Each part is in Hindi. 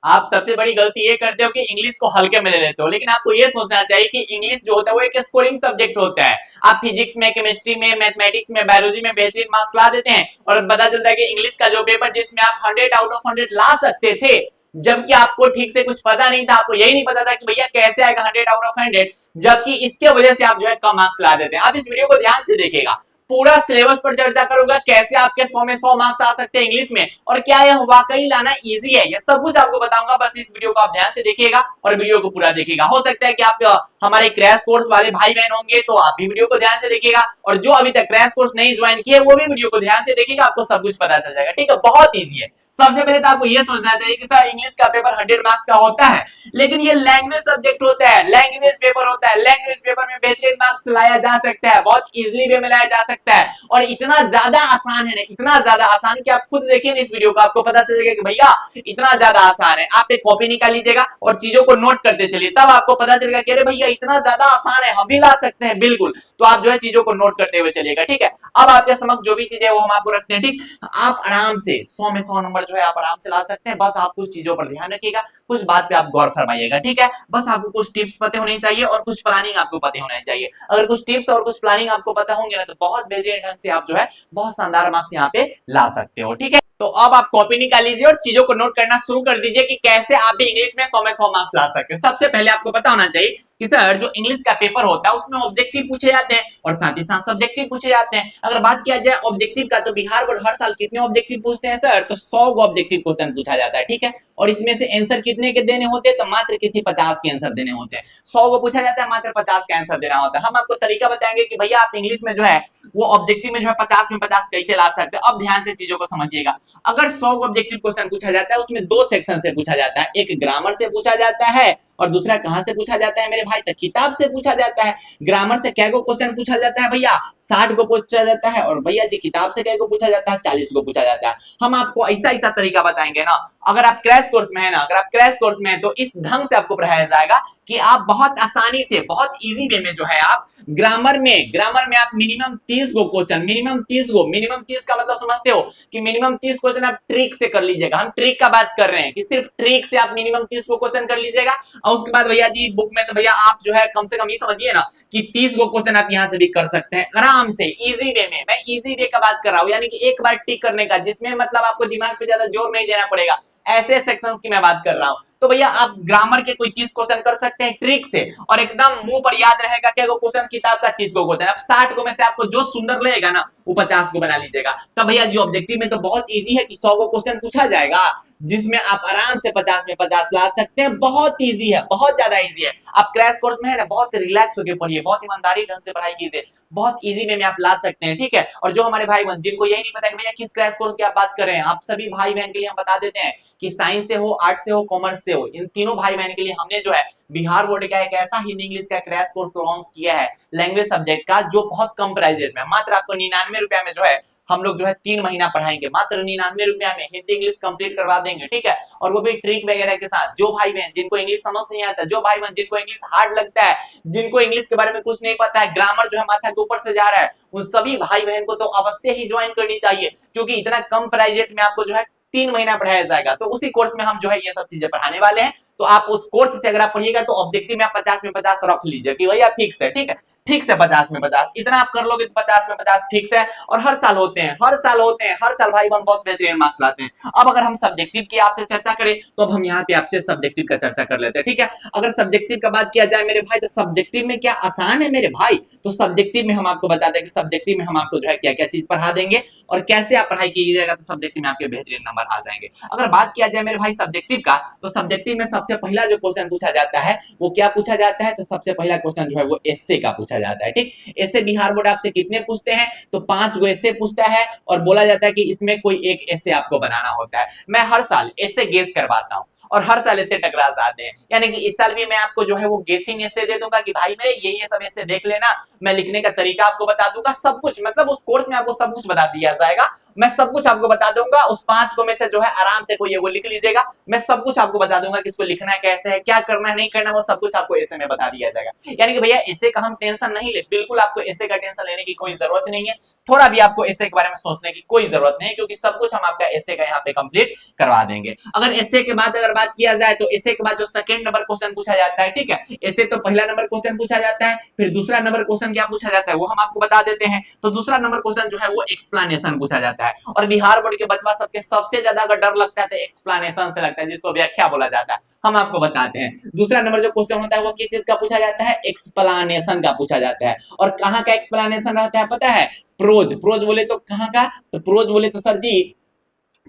आप सबसे बड़ी गलती ये करते हो कि इंग्लिश को हल्के में ले लेते हो, लेकिन आपको ये सोचना चाहिए कि इंग्लिश जो होता है वो एक स्कोरिंग सब्जेक्ट होता है। आप फिजिक्स में, केमिस्ट्री में, मैथमेटिक्स में, बायोलॉजी में बेहतरीन मार्क्स ला देते हैं और पता चलता है कि इंग्लिश का जो पेपर जिसमें आप 100 आउट ऑफ 100 ला सकते थे, जबकि आपको ठीक से कुछ पता नहीं था, आपको यही नहीं पता था कि भैया कैसे आएगा 100 आउट ऑफ 100, जबकि इसके वजह से आप जो है कम मार्क्स ला देते हैं। आप इस वीडियो को ध्यान से देखिएगा, पूरा सिलेबस पर चर्चा करूंगा, कैसे आपके 100 में 100 मार्क्स आ सकते हैं इंग्लिश में, और क्या यह वाकई लाना इजी है, ये सब कुछ आपको बताऊंगा। बस इस वीडियो को आप ध्यान से देखिएगा और वीडियो को पूरा देखिएगा। हो सकता है कि आप हमारे क्रैश कोर्स वाले भाई बहन होंगे तो आप भी वीडियो को ध्यान से देखिएगा, और जो अभी तक क्रैश कोर्स नहीं ज्वाइन किए वो भी वीडियो को ध्यान से देखिएगा, आपको सब कुछ पता चल जाएगा। ठीक है, बहुत ईजी है। सबसे पहले तो आपको यह सोचना चाहिए कि सर इंग्लिश का पेपर 100 मार्क्स का होता है, लेकिन ये लैंग्वेज सब्जेक्ट होता है, लैंग्वेज पेपर होता है। लैंग्वेज पेपर में बेहतरीन मार्क्स लाया जा सकता है, बहुत इजीली वे में लाया जा सकता है, और इतना ज्यादा आसान है ना, इतना ज्यादा आसान कि आप खुद देखिए इस वीडियो को, आपको पता चलेगा कि भैया इतना ज्यादा आसान है। आप एक कॉपी निकाल लीजिएगा और चीजों को नोट करते चलिए, तब आपको पता चलेगा कि अरे भैया इतना ज्यादा आसान है, हम भी ला सकते हैं। बिल्कुल, तो आप जो है चीजों को नोट करते हुए चलिएगा। ठीक है, अब आपके समक्ष जो भी चीजें वो हम आपको रखते हैं। ठीक, आप आराम से 100 में 100 नंबर जो है आप आराम से ला सकते हैं। बस आप कुछ चीजों पर ध्यान रखिएगा, कुछ बात पे आप गौर फरमाइएगा। ठीक है, बस आपको कुछ टिप्स पते होने चाहिए और कुछ प्लानिंग आपको पते होने चाहिए। अगर कुछ टिप्स और कुछ प्लानिंग आपको पता होंगे ना, तो बहुत बेहतरीन ढंग से आप जो है बहुत शानदार मार्क्स यहाँ पे ला सकते हो। ठीक है, तो अब आप कॉपी निकाल लीजिए और चीजों को नोट करना शुरू कर दीजिए कि कैसे आप भी इंग्लिश में 100 में 100 मार्क्स ला सकते हैं। सबसे पहले आपको पता होना चाहिए कि सर जो इंग्लिश का पेपर होता है उसमें ऑब्जेक्टिव पूछे जाते हैं और साथ ही साथ सब्जेक्टिव पूछे जाते हैं। अगर बात किया जाए ऑब्जेक्टिव का, तो बिहार बोर्ड हर साल कितने ऑब्जेक्टिव पूछते हैं सर? तो 100 ऑब्जेक्टिव क्वेश्चन पूछा जाता है। ठीक है, और इसमें से आंसर कितने के देने होते हैं? तो मात्र किसी 50 के आंसर देने होते हैं। 100 को पूछा जाता है, मात्र 50 का आंसर देना होता है। हम आपको तरीका बताएंगे कि भैया आप इंग्लिश में जो है वो ऑब्जेक्टिव में जो है 50 में 50 कैसे ला सकते हैं। अब ध्यान से चीजों को समझिएगा। अगर 100 ऑब्जेक्टिव क्वेश्चन पूछा जाता है, उसमें दो सेक्शन से पूछा जाता है, एक ग्रामर से पूछा जाता है और दूसरा कहां से पूछा जाता है मेरे भाई? तो किताब से पूछा जाता है। ग्रामर से क्या को क्वेश्चन पूछा जाता है भैया? 60 को पूछा जाता है, और भैया जी किताब से क्या को पूछा जाता है? 40 को पूछा जाता है। हम आपको ऐसा ऐसा तरीका बताएंगे ना, अगर आप क्रैश कोर्स में है ना, अगर आप क्रैश कोर्स में है तो इस ढंग से आपको पढ़ाया जाएगा कि आप बहुत आसानी से, बहुत इजी वे में जो है आप ग्रामर में आप मिनिमम 30 गो क्वेश्चन, मिनिमम 30 का मतलब समझते हो कि मिनिमम 30 क्वेश्चन आप ट्रिक से कर लीजिएगा। हम ट्रिक का बात कर रहे हैं कि सिर्फ ट्रिक से आप मिनिमम 30 को क्वेश्चन कर लीजिएगा, और उसके बाद भैया जी बुक में तो भैया आप जो है कम से कम ये समझिए ना कि 30 गो क्वेश्चन आप यहां से भी कर सकते हैं आराम से, इजी वे में। मैं इजी वे का बात कर रहा हूं, यानी कि एक बार टिक करने का, जिसमें मतलब आपको दिमाग पे ज्यादा जोर नहीं देना पड़ेगा, ऐसे सेक्शंस की मैं बात कर रहा हूं। तो भैया आप ग्रामर के कोई 30 क्वेश्चन कर सकते हैं ट्रिक से, और एकदम मुंह पर याद रहेगा क्या को क्वेश्चन, किताब का 30 को क्वेश्चन। अब 60 को में से आपको जो सुंदर लगेगा ना वो 50 को बना लीजिएगा। तब भैया जी ऑब्जेक्टिव में तो बहुत इजी है कि 100 को क्वेश्चन पूछा जाएगा, जिसमें आप आराम से 50 में 50 ला सकते हैं। बहुत इजी है, बहुत ज्यादा इजी है। आप क्रैश कोर्स में है ना, बहुत रिलैक्स होकर पढ़िए, बहुत ईमानदारी ढंग से पढ़ाई कीजिए, बहुत इजी वे में आप ला सकते हैं। ठीक है, और जो हमारे भाई बहन जिनको यही नहीं पता कि भैया किस क्रैश कोर्स की आप बात कर रहे हैं, आप सभी भाई बहन के लिए हम बता देते हैं कि साइंस से हो, आर्ट से हो, कॉमर्स से हो, इन तीनों भाई बहन के लिए हमने जो है बिहार बोर्ड का एक ऐसा हिंदी इंग्लिश का क्रैश कोर्स लॉन्च किया है लैंग्वेज सब्जेक्ट का, जो बहुत कम प्राइस रेट में, मात्र आपको 99 रुपया में जो है हम लोग जो है 3 महीना पढ़ाएंगे। मात्र 99 रुपया में हिंदी इंग्लिश कंप्लीट करवा देंगे। ठीक है, और वो भी ट्रिक वगैरह के साथ। जो भाई बहन जिनको इंग्लिश समझ नहीं आता, जो भाई बहन जिनको इंग्लिश हार्ड लगता है, जिनको इंग्लिश के बारे में कुछ नहीं पता है, ग्रामर जो है माथा के ऊपर से जा रहा है, उन सभी भाई बहन को तो अवश्य ही ज्वाइन करनी चाहिए, क्योंकि इतना कम प्राइस रेट में आपको जो है 3 महीना पढ़ाया जाएगा। तो उसी कोर्स में हम जो है ये सब चीजें पढ़ाने वाले हैं। तो आप उस कोर्स से अगर आप पढ़िएगा तो ऑब्जेक्टिव में आप 50 में 50 रख लीजिए कि भैया फिक्स है। ठीक है, फिक्स है 50 में 50, इतना आप कर लोगे तो 50 में 50 फिक्स है। और हर साल होते हैं, हर साल भाई बहन बहुत बेहतरीन मार्क्स लाते हैं। अब अगर हम सब्जेक्टिव की आपसे चर्चा करें तो अब हम यहाँ पे आपसे सब्जेक्टिव का चर्चा कर लेते हैं। ठीक है, अगर सब्जेक्टिव का बात किया जाए मेरे भाई, तो सब्जेक्टिव में क्या आसान है मेरे भाई? तो सब्जेक्टिव में हम आपको बता दें कि सब्जेक्टिव में हम आपको जो है क्या क्या चीज पढ़ा देंगे और कैसे आप पढ़ाई कीजिएगा तो सब्जेक्टिव में आपके बेहतरीन नंबर आ जाएंगे। अगर बात किया जाए मेरे भाई सब्जेक्टिव का, तो सब्जेक्टिव में सबसे पहला जो क्वेश्चन पूछा जाता है वो क्या पूछा जाता है? तो सबसे पहला क्वेश्चन जो है वो एस्से का पूछा जाता है। ठीक, एस्से बिहार बोर्ड आपसे कितने पूछते हैं? तो 5 गो एस्से पूछता है, और बोला जाता है कि इसमें कोई एक एस्से आपको बनाना होता है। मैं हर साल एस्से गेस करवाता हूं और हर साल ऐसे टकरा जाते हैं, यानी कि इस साल भी मैं आपको जो है वो गेसिंग ऐसे दे दूंगा कि भाई मेरे ये सब ऐसे देख लेना, मैं लिखने का तरीका आपको बता दूंगा, सब कुछ, मतलब उस कोर्स में आपको सब कुछ बता दिया जाएगा। मैं सब कुछ आपको बता दूंगा, उस 5 को में से जो है आराम से कोई ये वो लिख लीजिएगा। मैं सब कुछ आपको बता दूंगा कि इसको लिखना है कैसे है, क्या करना है नहीं करना, वो सब कुछ आपको ऐसे में बता दिया जाएगा। यानी कि भैया ऐसे का हम टेंशन नहीं ले, बिल्कुल आपको ऐसे का टेंशन लेने की कोई जरूरत नहीं है। थोड़ा भी आपको एसे के बारे में सोचने की कोई जरूरत नहीं, क्योंकि सब कुछ हम आपका एसे का यहाँ पे कंप्लीट करवा देंगे। अगर एसे के बाद अगर बात किया जाए तो एसे के बाद जो सेकंड नंबर क्वेश्चन पूछा जाता है, ठीक है, एसे तो पहला नंबर क्वेश्चन पूछा जाता है, फिर दूसरा नंबर क्वेश्चन क्या पूछा जाता है वो हम आपको बता देते हैं। तो दूसरा नंबर क्वेश्चन जो है वो एक्सप्लेनेशन पूछा जाता है, और बिहार बोर्ड के बचवा सबके सबसे ज्यादा अगर डर लगता है तो एक्सप्लेनेशन से लगता है, जिसको व्याख्या बोला जाता है, हम आपको बताते हैं। दूसरा नंबर जो क्वेश्चन होता है वो किस चीज का पूछा जाता है, एक्सप्लेनेशन का पूछा जाता है। और कहां का एक्सप्लेनेशन रहता है पता है, प्रोज। प्रोज बोले तो कहां का, तो प्रोज बोले तो सर जी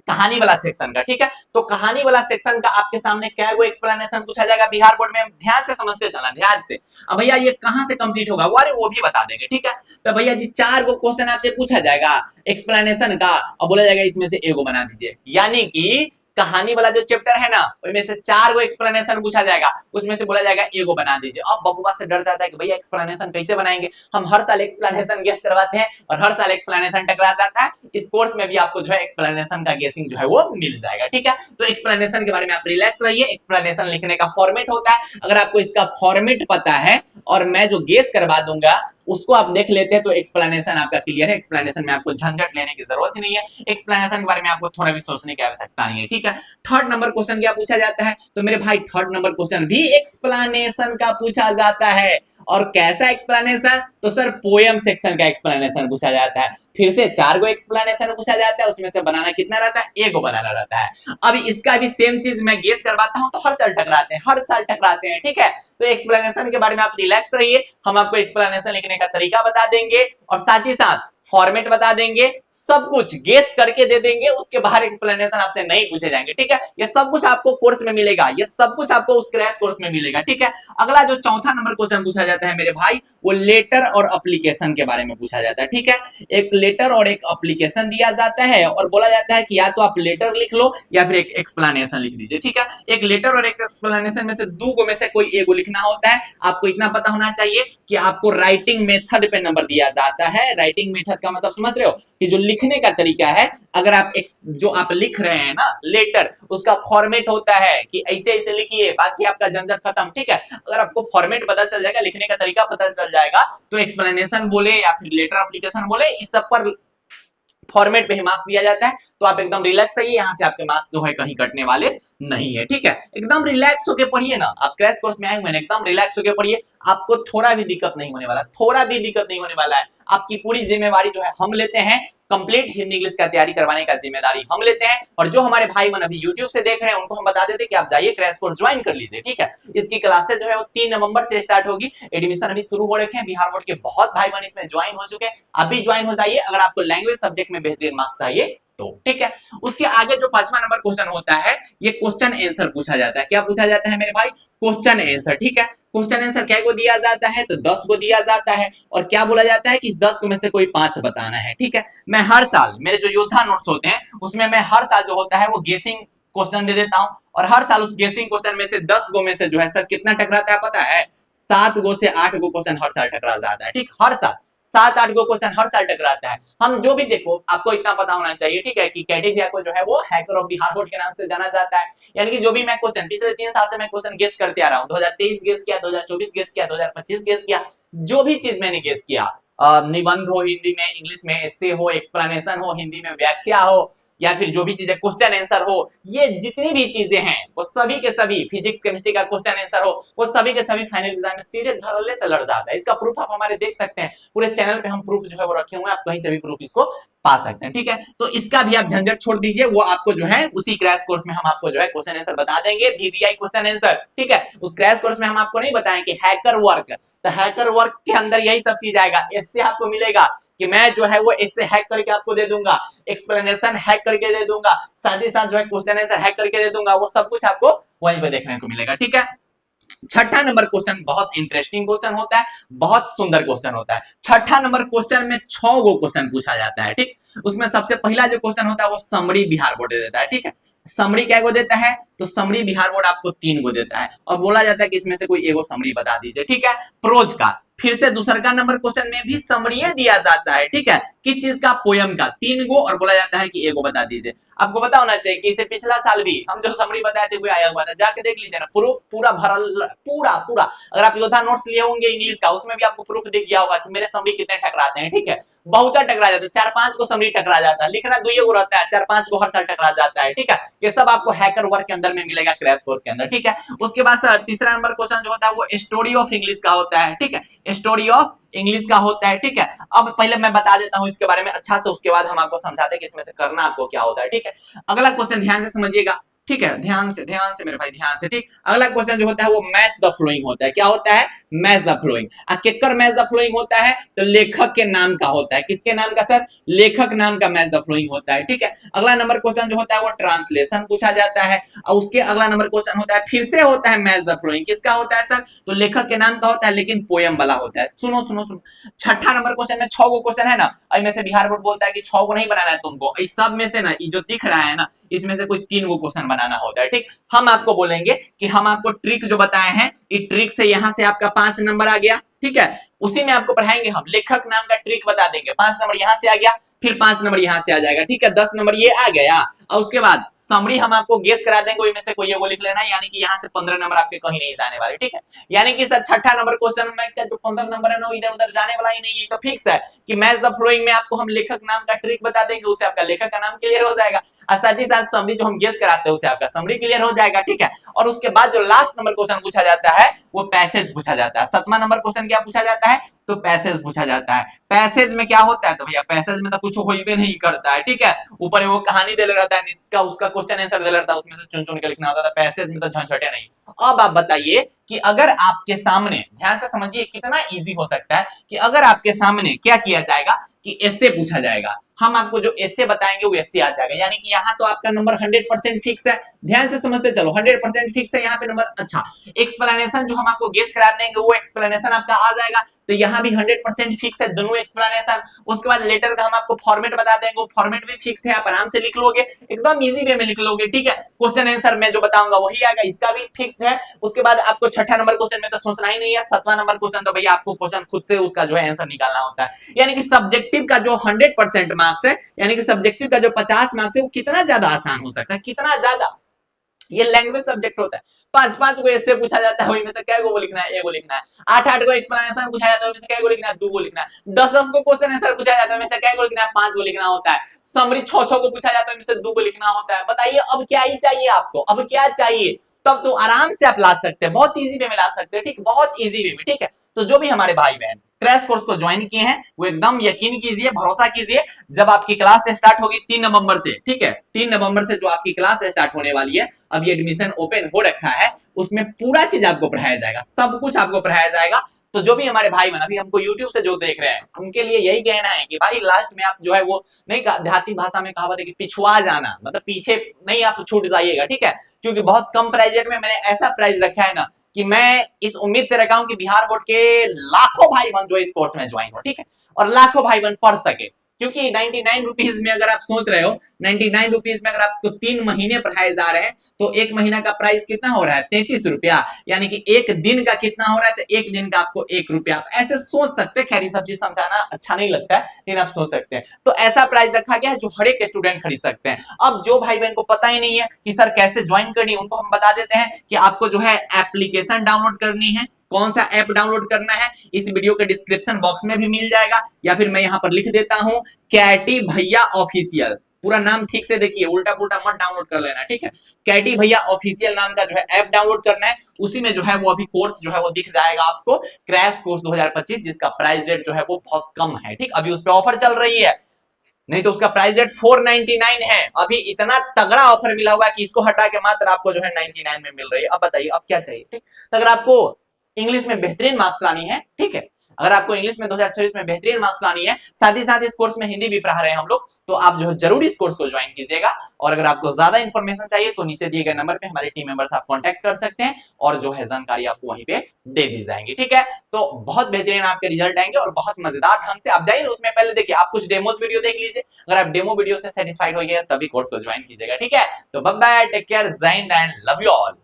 कहानी वाला सेक्शन का, ठीक है। तो कहानी वाला सेक्शन का आपके सामने क्या वो एक्सप्लेनेशन पूछा जाएगा बिहार बोर्ड में, ध्यान से समझते चलना, ध्यान से। अब भैया ये कहां से कंप्लीट होगा वो, अरे वो भी बता देंगे, ठीक है। तो भैया जी 4 गो क्वेश्चन आपसे पूछा जाएगा एक्सप्लेनेशन का, और बोला जाएगा इसमें से एगो बना दीजिए, यानी कि कहानी वाला जो चैप्टर है ना उसमें से 4 गो एक्सप्लेनेशन पूछा जाएगा, उसमें से बोला जाएगा एगो बना दीजिए। अब बबुआ से डर जाता है कि भैया एक्सप्लेनेशन कैसे बनाएंगे, हम हर साल एक्सप्लेनेशन गेस करवाते हैं और हर साल एक्सप्लेनेशन टकरा जाता है, इस कोर्स में भी आपको जो है एक्सप्लेनेशन का गेसिंग जो है वो मिल जाएगा, ठीक है। तो एक्सप्लेनेशन के बारे में आप रिलैक्स रहिए, एक्सप्लेनेशन लिखने का फॉर्मेट होता है, अगर आपको इसका फॉर्मेट पता है और मैं जो गेस करवा दूंगा उसको आप देख लेते हैं तो एक्सप्लेनेशन आपका क्लियर है, एक्सप्लेनेशन में आपको झंझट लेने की जरूरत ही नहीं है, एक्सप्लेनेशन के बारे में आपको थोड़ा भी सोचने की आवश्यकता नहीं है, ठीक है। थर्ड नंबर क्वेश्चन क्या पूछा जाता है, तो मेरे भाई थर्ड नंबर क्वेश्चन भी एक्सप्लेनेशन का पूछा जाता है, और कैसा एक्सप्लेनेशन, तो सर पोएम सेक्शन का एक्सप्लेनेशन पूछा जाता है। फिर से 4 गो एक्सप्लेनेशन पूछा जाता है, उसमें से बनाना कितना रहता है, एगो बनाना रहता है। अब इसका भी सेम चीज मैं गेस करवाता हूं तो हर साल टकराते हैं, हर साल टकराते हैं, ठीक है। तो एक्सप्लेनेशन के बारे में आप रिलैक्स रहिए, हम आपको एक्सप्लेनेशन लिखने का तरीका बता देंगे और साथ ही साथ फॉर्मेट बता देंगे, सब कुछ गेस करके दे देंगे, उसके बाहर एक्सप्लेनेशन आपसे नहीं पूछे जाएंगे, ठीक है। ये सब कुछ आपको कोर्स में मिलेगा, ये सब कुछ आपको उस क्रैश कोर्स में मिलेगा, ठीक है। अगला जो चौथा नंबर क्वेश्चन पूछा जाता है मेरे भाई, वो लेटर और एप्लीकेशन के बारे में पूछा जाता है, ठीक है। एक लेटर और एक एप्लीकेशन दिया जाता है और बोला जाता है कि या तो आप लेटर लिख लो या फिर एक एक्सप्लेनेशन लिख दीजिए, ठीक है। एक लेटर और एक एक्सप्लेनेशन में से 2 गो में से कोई एगो लिखना होता है। आपको इतना पता होना चाहिए कि आपको राइटिंग मेथड पे नंबर दिया जाता है। राइटिंग मेथड का मतलब समझ रहे हो कि जो लिखने का तरीका है, अगर आप जो आप लिख रहे हैं ना लेटर, उसका फॉर्मेट होता है कि ऐसे ऐसे लिखिए, बाकी आपका झंझट खत्म, ठीक है। अगर आपको फॉर्मेट पता चल जाएगा, लिखने का तरीका पता चल जाएगा, तो एक्सप्लेनेशन बोले या फिर लेटर एप्लीकेशन बोले, इस सब पर फॉर्मेट पे ही मार्क्स दिया जाता है। तो आप एकदम रिलैक्स रहिए, यहाँ से आपके मार्क्स जो है कहीं कटने वाले नहीं है, ठीक है। एकदम रिलैक्स होके पढ़िए ना, आप क्रैश कोर्स में आए हुए हैं, एकदम रिलैक्स होके पढ़िए, आपको थोड़ा भी दिक्कत नहीं होने वाला, थोड़ा भी दिक्कत नहीं होने वाला है। आपकी पूरी जिम्मेवारी जो है हम लेते हैं, कंप्लीट हिंदी इंग्लिश का तैयारी करवाने का जिम्मेदारी हम लेते हैं। और जो हमारे भाई मन अभी YouTube से देख रहे हैं उनको हम बता देते हैं कि आप जाइए क्रैश कोर्स ज्वाइन कर लीजिए, ठीक है। इसकी क्लासेस जो है वो 3 नवंबर से स्टार्ट होगी, एडमिशन अभी शुरू हो रखे हैं, बिहार बोर्ड के बहुत भाई बहन इसमें ज्वाइन हो चुके हैं, आप भी ज्वाइन हो जाइए अगर आपको लैंग्वेज सब्जेक्ट में बेहतरीन मार्क्स चाहिए तो, ठीक है। उसके आगे जो 5वां नंबर क्वेश्चन होता है, ये क्वेश्चन आंसर पूछा जाता है। क्या पूछा जाता है मेरे भाई, क्वेश्चन आंसर, ठीक है। क्वेश्चन आंसर क्या को दिया जाता है, तो 10 को दिया जाता है, और क्या बोला जाता है कि इस 10 में से कोई 5 बताना है, ठीक है। मैं हर साल, मेरे जो योद्धा नोट्स होते हैं उसमें मैं हर साल जो होता है वो गेसिंग क्वेश्चन दे देता हूं, और हर साल उस गेसिंग क्वेश्चन में से 10 गो में से जो है सर कितना टकराता है पता है, 7 गो से 8 गो क्वेश्चन हर साल टकरा जाता है, ठीक। हर साल 7-8 गो क्वेश्चन हर साल टकराता है। हम जो भी देखो आपको इतना पता होना चाहिए, ठीक है, कि कैटी भैया को जो है वो हैकर ऑफ बिहार बोर्ड के नाम से जाना जाता है। यानी कि जो भी मैं क्वेश्चन पिछले 3 साल से मैं क्वेश्चन गेस करते आ रहा हूं, 2023 गेस किया, 2024 गेस किया, 2025 गेस किया, जो भी चीज मैंने गेस किया, निबंध हो हिंदी में, इंग्लिश में एस्से हो, एक्सप्लेनेशन हो, हिंदी में व्याख्या हो, या फिर जो भी चीजें क्वेश्चन आंसर हो, ये जितनी भी चीजें हैं वो सभी के सभी, फिजिक्स केमिस्ट्री का क्वेश्चन आंसर हो, वो सभी के सभी फाइनल एग्जाम में सीधे धड़ल्ले से लड़ जाता है। इसका प्रूफ आप हमारे देख सकते हैं, पूरे चैनल पे हम प्रूफ जो है वो रखे हुए हैं, आप कहीं से भी प्रूफ इसको पा सकते हैं, ठीक है। तो इसका भी आप झंझट छोड़ दीजिए, वो आपको जो है उसी क्रैश कोर्स में हम आपको जो है क्वेश्चन आंसर बता देंगे, VVI क्वेश्चन आंसर, ठीक है। उस क्रैश कोर्स में हम आपको नहीं बताएंगे हैकर वर्क, तो हैकर वर्क के अंदर यही सब चीज आएगा। इससे आपको मिलेगा कि मैं जो है वो इससे हैक करके आपको दे दूंगा, एक्सप्लेनेशन हैक करके दे दूंगा, साथ ही साथ जो है क्वेश्चन आंसर हैक करके दे दूंगा, वो सब कुछ आपको वहीं पे देखने को मिलेगा, ठीक है। 6ठा नंबर क्वेश्चन बहुत इंटरेस्टिंग क्वेश्चन होता है, बहुत सुंदर क्वेश्चन होता है। 6ठा नंबर क्वेश्चन में 6 गो क्वेश्चन पूछा जाता है, ठीक। उसमें सबसे पहला जो क्वेश्चन होता है वो समरी बिहार बोर्ड देता है, ठीक है। समरी क्या को देता है, तो समरी बिहार बोर्ड आपको 3 गो देता है, और बोला जाता है कि इसमें से कोई एगो समरी बता दीजिए, ठीक है। प्रोज का फिर से दूसरा नंबर क्वेश्चन में भी समरी दिया जाता है, ठीक है। किस चीज का, पोयम का 3 गो, और बोला जाता है कि एगो बता दीजिए। आपको पता होना चाहिए कि इसे पिछला साल भी हम जो समरी बताए थे वो आया हुआ था, जाके देख लीजिए ना, प्रूफ पूरा भरल, पूरा पूरा। अगर आप योद्धा नोट्स लिए होंगे इंग्लिश का, उसमें भी आपको प्रूफ दिख गया होगा कि मेरे समरी कितने टकराते हैं, ठीक है, बहुत टकरा जाते हैं, 4-5 को समरी टकरा जाता है, लिखना 2 रहता है, 4-5 को हर साल टकरा जाता है, ठीक है। ये सब आपको हैकर वर्क के अंदर में मिलेगा, क्रैश कोर्स के अंदर, ठीक है। उसके बाद सर तीसरा नंबर क्वेश्चन जो होता है वो स्टोरी ऑफ इंग्लिश का होता है, ठीक है, स्टोरी ऑफ इंग्लिश का होता है, ठीक है। अब पहले मैं बता देता हूं इसके बारे में अच्छा से, उसके बाद हम आपको समझाते हैं कि इसमें से करना आपको क्या होता है, ठीक है। अगला क्वेश्चन ध्यान से समझिएगा, ठीक है, ध्यान से मेरे भाई, ध्यान से, ठीक। अगला क्वेश्चन जो होता है वो मैच द फ्लोइंग होता है। क्या होता है? Match the flowing. केकर मैच द फ्लोइंग होता है? तो लेखक के नाम का होता है। किसके नाम का सर? लेखक नाम का मैच द फ्लोइंग होता है, ठीक है। अगला नंबर क्वेश्चन जो होता है वो ट्रांसलेशन पूछा जाता है, और उसके अगला नंबर क्वेश्चन होता है, फिर से होता है मैच द फ्लोइंग। किसका होता है सर? तो लेखक के नाम का होता है, लेकिन पोयम वाला होता है। सुनो सुनो सुनो, छठा नंबर क्वेश्चन में 6 गो क्वेश्चन है ना, इनमें से बिहार बोर्ड बोलता है कि 6 गो नहीं बनाना है तुमको, इस सब में से ना, ये जो दिख रहा है ना, इसमें से कोई 3 गो क्वेश्चन बनाना होता है, ठीक। हम आपको बोलेंगे कि हम आपको ट्रिक जो बताए हैं, इस ट्रिक से यहां से आपका 5 नंबर आ गया, ठीक है, उसी में आपको पढ़ाएंगे हम, लेखक नाम का ट्रिक बता देंगे, 5 नंबर यहां से आ गया, फिर 5 नंबर यहां से आ जाएगा, ठीक है, 10 नंबर ये आ गया, और उसके बाद समरी हम आपको गेस करा देंगे, इनमें से कोई एगो लिख लेना, यानी कि यहां से 15 नंबर आपके कहीं नहीं जाने वाले, ठीक है। यानी कि सर छठा नंबर क्वेश्चन में क्या जो 15 नंबर है ना, इधर उधर जाने वाला ही नहीं है, तो फिक्स है कि मैच द फ्लोइंग में आपको हम लेखक नाम का ट्रिक बता देंगे, उससे आपका लेखक का नाम क्लियर हो जाएगा, और साथ ही साथ समरी जो हम गेस कराते हैं उससे आपका समरी क्लियर हो जाएगा, ठीक है। और उसके बाद जो लास्ट नंबर क्वेश्चन पूछा जाता है वो पैसेज पूछा जाता है। 7वां नंबर क्वेश्चन क्या पूछा जाता है? तो पैसेज पूछा जाता है। पैसेज में क्या होता है? तो भैया पैसेज में तो कुछ हो ही नहीं करता है, ठीक है, ऊपर वो कहानी दे रहता है, इसका उसका क्वेश्चन आंसर दे रहता है, उसमें से चुन चुन के लिखना होता है। पैसेज में तो झंझटे नहीं। अब आप बताइए कि अगर आपके सामने, ध्यान से समझिए कितना इजी हो सकता है, कि अगर आपके सामने क्या किया जाएगा कि एस्से पूछा जाएगा, हम आपको जो एस्से बताएंगे वो एस्से आ जाएगा, यानी कि यहाँ तो आपका नंबर 100% फिक्स है। ध्यान से समझते चलो, 100% फिक्स है यहाँ पे नंबर। अच्छा, एक्सप्लेनेशन जो हम आपको गेस करा देंगे वो एक्सप्लेनेशन आपका आ जाएगा, तो यहाँ भी 100% फिक्स है दोनों एक्सप्लेनेशन। उसके बाद लेटर का हम आपको फॉर्मेट बता देंगे, वो फॉर्मेट भी फिक्स है, आप आराम से लिख लोगे, एकदम इजी वे में लिख लोगे, ठीक है। क्वेश्चन आंसर मैं जो बताऊंगा वही आएगा, इसका भी फिक्स है। उसके बाद आपको छठा नंबर क्वेश्चन में तो सोचना ही नहीं है। 7वां नंबर क्वेश्चन तो भैया आपको क्वेश्चन खुद से उसका जो है आंसर निकालना होता है, यानी कि सब्जेक्टिव का जो 100% मार्क्स है, यानी कि सब्जेक्टिव का जो 50 मार्क्स है, वो कितना ज्यादा आसान हो सकता है, कितना ज्यादा। ये लैंग्वेज सब्जेक्ट होता है, 5-5 को ऐसे पूछा जाता है, इनमें से क्या को लिखना है, एगो लिखना है। 8-8 को एक्सप्लेनेशन पूछा जाता है, इनमें से क्या को लिखना है, 2 को लिखना है। 10-10 को क्वेश्चन आंसर पूछा जाता है, इनमें से क्या को लिखना है, 5 को लिखना होता है। समरी 6-6 को पूछा जाता है, इनमें से 2 को लिखना होता है। बताइए अब क्या ही चाहिए आपको, अब क्या चाहिए? तब तो आराम से आप ला सकते हैं, बहुत इजी वे में ला सकते हैं, ठीक, बहुत इजी वे में, ठीक है। तो जो भी हमारे भाई बहन क्रैश कोर्स को ज्वाइन किए हैं वो एकदम यकीन कीजिए, भरोसा कीजिए, जब आपकी क्लास स्टार्ट होगी 3 नवंबर से, ठीक है, 3 नवंबर से जो आपकी क्लास स्टार्ट होने वाली है, अब ये एडमिशन ओपन हो रखा है, उसमें पूरा चीज आपको पढ़ाया जाएगा, सब कुछ आपको पढ़ाया जाएगा। तो जो भी हमारे भाई बहन अभी हमको YouTube से जो देख रहे हैं, उनके लिए यही कहना है कि भाई लास्ट में आप जो है वो नहीं, देहाती भाषा में कहावत है कि पिछुआ जाना, मतलब पीछे नहीं आप छूट जाइएगा, ठीक है, क्योंकि बहुत कम प्राइस में मैंने ऐसा प्राइस रखा है ना कि मैं इस उम्मीद से रखा हूं कि बिहार बोर्ड के लाखों भाई बहन जो इस कोर्स में ज्वाइन हो, ठीक है, और लाखों भाई बहन पढ़ सके। क्योंकि 99 रुपीज में अगर आप सोच रहे हो, 99 रुपीज में अगर आपको 3 महीने पढ़ाए जा रहे हैं, तो एक महीना का प्राइस कितना हो रहा है? 33 रुपया, यानी कि एक दिन का कितना हो रहा है? तो एक दिन का आपको 1 रुपया। आप ऐसे सोच सकते हैं, खैर ये सब चीज समझाना अच्छा नहीं लगता है, लेकिन आप सोच सकते हैं। तो ऐसा प्राइस रखा गया है जो हर एक स्टूडेंट खरीद सकते हैं। अब जो भाई बहन को पता ही नहीं है कि सर कैसे ज्वाइन करनी है, उनको हम बता देते हैं कि आपको जो है एप्लीकेशन डाउनलोड करनी है। कौन सा ऐप डाउनलोड करना है इस वीडियो के डिस्क्रिप्शन बॉक्स में भी मिल जाएगा, या फिर मैं यहां पर लिख देता हूं, कैटी भैया ऑफिशियल। पूरा नाम ठीक से देखिए, उल्टा पुल्टा मत डाउनलोड कर लेना, ठीक है। कैटी भैया ऑफिशियल नाम का जो है ऐप डाउनलोड करना है, उसी में जो है वो अभी कोर्स जो है वो दिख जाएगा आपको, क्रैश कोर्स 2025, जिसका प्राइस रेट जो है वो बहुत कम है, ठीक, अभी उस पर ऑफर चल रही है, नहीं तो उसका प्राइस रेट 499 है। अभी इतना तगड़ा ऑफर मिला हुआ है कि इसको हटा के मात्र आपको जो है 99 में मिल रही है। अब बताइए अब क्या चाहिए, ठीक। तो अगर आपको इंग्लिश में बेहतरीन मार्क्स लानी है, ठीक है, अगर आपको इंग्लिश में 2026 में बेहतरीन मार्क्स लानी है, साथ ही साथ इस कोर्स में हिंदी भी पढ़ा रहे हैं हम लोग, तो आप जो है जरूर इस कोर्स को ज्वाइन कीजिएगा। और अगर आपको ज्यादा इंफॉर्मेशन चाहिए तो नीचे दिए गए नंबर पे हमारे टीम मेंबर्स आप कांटेक्ट कर सकते हैं, और जो है जानकारी आपको वहीं पे दे दी जाएंगी, ठीक है। तो बहुत बेहतरीन आपके रिजल्ट आएंगे, और बहुत मजेदार ढंग से आप जाइए, उसमें पहले देखिए, आप कुछ डेमोस वीडियो देख लीजिए, अगर आप डेमो वीडियो से सेटिस्फाइड हो गए तभी कोर्स को ज्वाइन कीजिएगा, ठीक है। तो बाय बाय, टेक केयर, जय Hind and love you all.